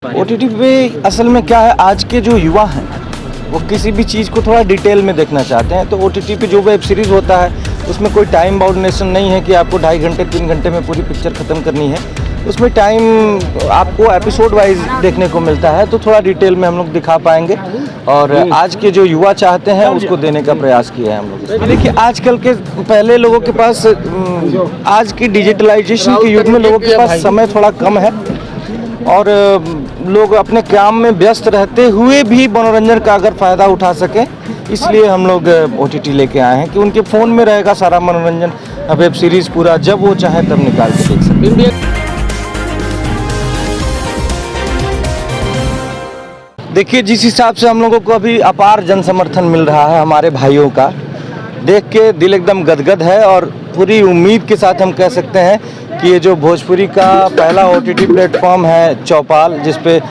OTT पे असल में क्या है, आज के जो युवा हैं वो किसी भी चीज़ को थोड़ा डिटेल में देखना चाहते हैं। तो OTT पे जो वेब सीरीज़ होता है उसमें कोई टाइम बाउंडेशन नहीं है कि आपको 2.5 घंटे 3 घंटे में पूरी पिक्चर ख़त्म करनी है। उसमें टाइम आपको एपिसोड वाइज देखने को मिलता है, तो थोड़ा डिटेल में हम लोग दिखा पाएंगे और आज के जो युवा चाहते हैं उसको देने का प्रयास किया है हम लोग। देखिए, आजकल के पहले लोगों के पास, आज की डिजिटलाइजेशन के युग में लोगों के पास समय थोड़ा कम है और लोग अपने काम में व्यस्त रहते हुए भी मनोरंजन का अगर फ़ायदा उठा सकें, इसलिए हम लोग OTT लेके आए हैं कि उनके फ़ोन में रहेगा सारा मनोरंजन, वेब सीरीज़ पूरा जब वो चाहे तब निकाल के देख सकते। देखिए, जिस हिसाब से हम लोगों को अभी अपार जन समर्थन मिल रहा है हमारे भाइयों का, देख के दिल एकदम गदगद है और पूरी उम्मीद के साथ हम कह सकते हैं कि ये जो भोजपुरी का पहला OTT प्लेटफॉर्म है चौपाल, जिस पे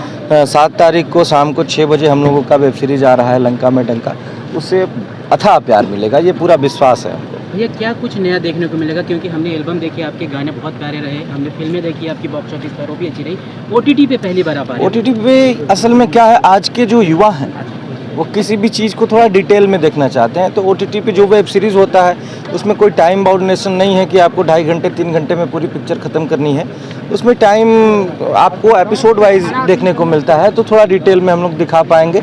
7 तारीख को शाम को 6 बजे हम लोगों का वेब सीरीज़ आ रहा है लंका में डंका, उससे अथाह प्यार मिलेगा, ये पूरा विश्वास है हमको। भैया, क्या कुछ नया देखने को मिलेगा? क्योंकि हमने एल्बम देखी, आपके गाने बहुत प्यारे रहे, हमने फिल्में देखी आपकी, बॉक्स ऑफिस पर वो भी अच्छी रही। OTT पे पहली बार आप आए। OTT पे असल में क्या है, आज के जो युवा हैं वो किसी भी चीज़ को थोड़ा डिटेल में देखना चाहते हैं। तो OTT पे जो वेब सीरीज़ होता है उसमें कोई टाइम बाउंडेशन नहीं है कि आपको 2.5 घंटे 3 घंटे में पूरी पिक्चर ख़त्म करनी है। उसमें टाइम आपको एपिसोड वाइज देखने को मिलता है, तो थोड़ा डिटेल में हम लोग दिखा पाएंगे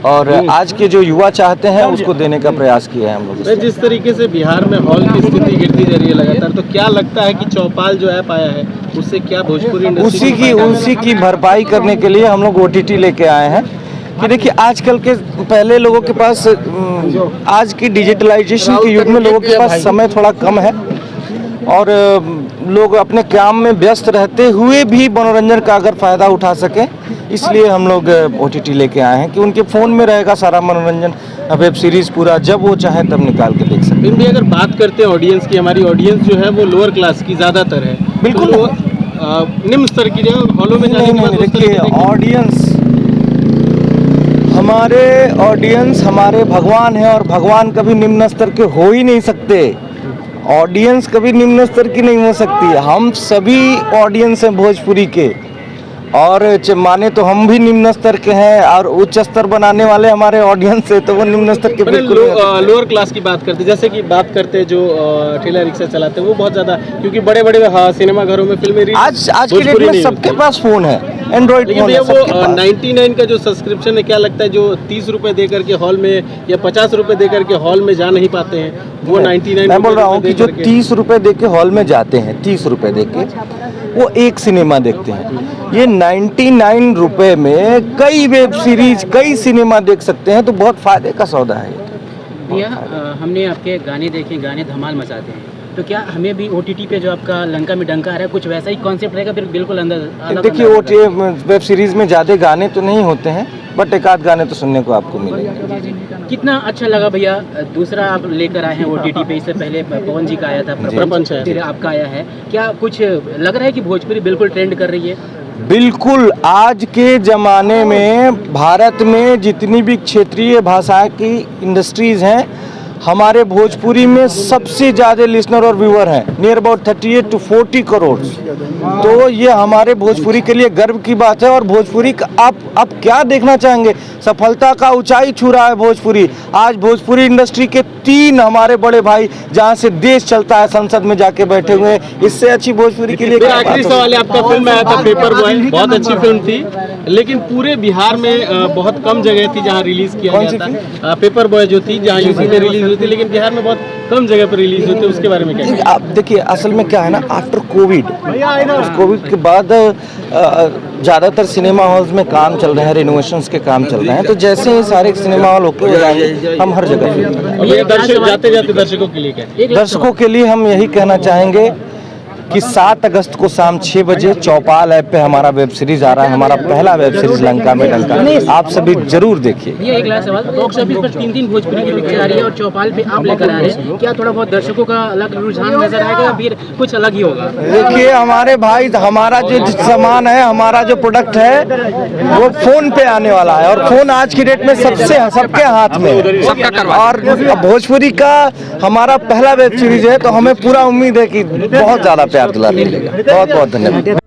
और आज के जो युवा चाहते हैं उसको देने का प्रयास किया है हम लोग। जिस तरीके से बिहार में हॉल की स्थिति गिरती जा रही है लगातार, तो क्या लगता है कि चौपाल जो ऐप आया है उससे क्या भोजपुरी इंडस्ट्री उसी की भरपाई करने के लिए हम लोग OTT लेके आए हैं कि देखिए, आजकल के पहले लोगों के पास, आज की डिजिटलाइजेशन के युग में लोगों के पास समय थोड़ा कम है और लोग अपने काम में व्यस्त रहते हुए भी मनोरंजन का अगर फ़ायदा उठा सकें, इसलिए हम लोग OTT लेके आए हैं कि उनके फ़ोन में रहेगा सारा मनोरंजन, वेब सीरीज़ पूरा जब वो चाहे तब निकाल के देख सकते। भी अगर बात करते हैं ऑडियंस की, हमारी ऑडियंस जो है वो लोअर क्लास की ज़्यादातर है। बिल्कुल, तो निम्न स्तर की जो हॉलों में जाने के बाद देखिए, ऑडियंस हमारे भगवान है और भगवान कभी निम्न स्तर के हो ही नहीं सकते। ऑडियंस कभी निम्न स्तर की नहीं हो सकती है। हम सभी ऑडियंस हैं भोजपुरी के और माने तो हम भी निम्न स्तर के हैं और उच्च स्तर बनाने वाले हमारे ऑडियंस है, तो वो निम्न स्तर के बिल्कुल। लोअर क्लास की बात करते, जैसे कि बात करते जो ठेला रिक्शा चलाते हैं वो बहुत ज़्यादा, क्योंकि बड़े बड़े सिनेमा घरों में फिल्में आज की डेट में सबके पास फ़ोन है, एंड्रॉइड फोन है। वो 99 का जो सब्सक्रिप्शन है, क्या लगता है जो 30 रुपये दे करके हॉल में या 50 रुपये दे करके हॉल में जा नहीं पाते हैं, वो 99 मैं बोल रहा हूँ कि जो 30 रुपये दे के हॉल में जाते हैं, 30 रुपये दे के वो एक सिनेमा देखते हैं। ये 99 रुपये में कई वेब सीरीज, कई सिनेमा देख सकते हैं, तो बहुत फ़ायदे का सौदा है। भैया, हमने आपके गाने देखे, गाने धमाल मचाते हैं, तो क्या हमें भी OTT पे जो आपका लंका में डंका आ रहा है कुछ वैसा ही कॉन्सेप्ट रहेगा? फिर बिल्कुल अंदर देखिए, वेब सीरीज़ में ज़्यादा गाने तो नहीं होते हैं, बट एक आध गाने तो सुनने को आपको मिलेंगे। कितना अच्छा लगा भैया, दूसरा आप लेकर आए हैं OTT पे। इससे पहले पवन जी का आया था, प्रपंच, फिर आपका आया है। क्या कुछ लग रहा है कि भोजपुरी बिल्कुल ट्रेंड कर रही है? बिल्कुल, आज के ज़माने में भारत में जितनी भी क्षेत्रीय भाषा की इंडस्ट्रीज़ हैं, हमारे भोजपुरी में सबसे ज़्यादा लिसनर और व्यूअर हैं, नियर अबाउट 38 to 40 करोड़। तो ये हमारे भोजपुरी के लिए गर्व की बात है और भोजपुरी का आप क्या देखना चाहेंगे? सफलता का ऊंचाई छू रहा है भोजपुरी। आज भोजपुरी इंडस्ट्री के 3 हमारे बड़े भाई जहां से देश चलता है संसद में जाके बैठे हुए हैं, इससे अच्छी भोजपुरी के लिए। आखिरी सवाल, आपका फिल्म आया था पेपर बॉय, बहुत अच्छी फिल्म थी, लेकिन पूरे बिहार में बहुत कम जगह थी जहाँ रिलीज किया गया था। पेपर बॉय जो थी जहाँ यूपी में रिलीज हुई थी, लेकिन बिहार में बहुत कम जगह पर रिलीज हुई थी, उसके बारे में क्या? आप देखिए, असल में क्या है ना, आफ्टर कोविड के बाद ज़्यादातर सिनेमा हॉल्स में काम चल रहे हैं, रिनोवेशंस के काम चल रहे हैं, तो जैसे ही सारे सिनेमा हॉल ओके हो जाएंगे हम हर जगह जाते जाते दर्शकों के लिए क्या? दर्शकों के लिए हम यही कहना चाहेंगे कि 7 अगस्त को शाम 6 बजे चौपाल ऐप पे हमारा वेब सीरीज आ रहा है, हमारा पहला वेब सीरीज लंका में डंका। आप सभी जरूर देखिए। ये एक लास्ट सवाल, बॉक्स ऑफिस पर 3 भोजपुरी की पिक्चर आ रही है और चौपाल पे आप लेकर आ रहे हैं, क्या थोड़ा बहुत दर्शकों का अलग रुझान नजर आएगा या फिर कुछ अलग ही होगा? देखिए, हमारे भाई, हमारा जो सामान है, हमारा जो प्रोडक्ट है वो फोन पे आने वाला है और फोन आज की डेट में सबके हाथ में है और भोजपुरी का हमारा पहला वेब सीरीज है, तो हमें पूरा उम्मीद है कि बहुत ज़्यादा प्यार दुलार मिलेगा। बहुत बहुत धन्यवाद।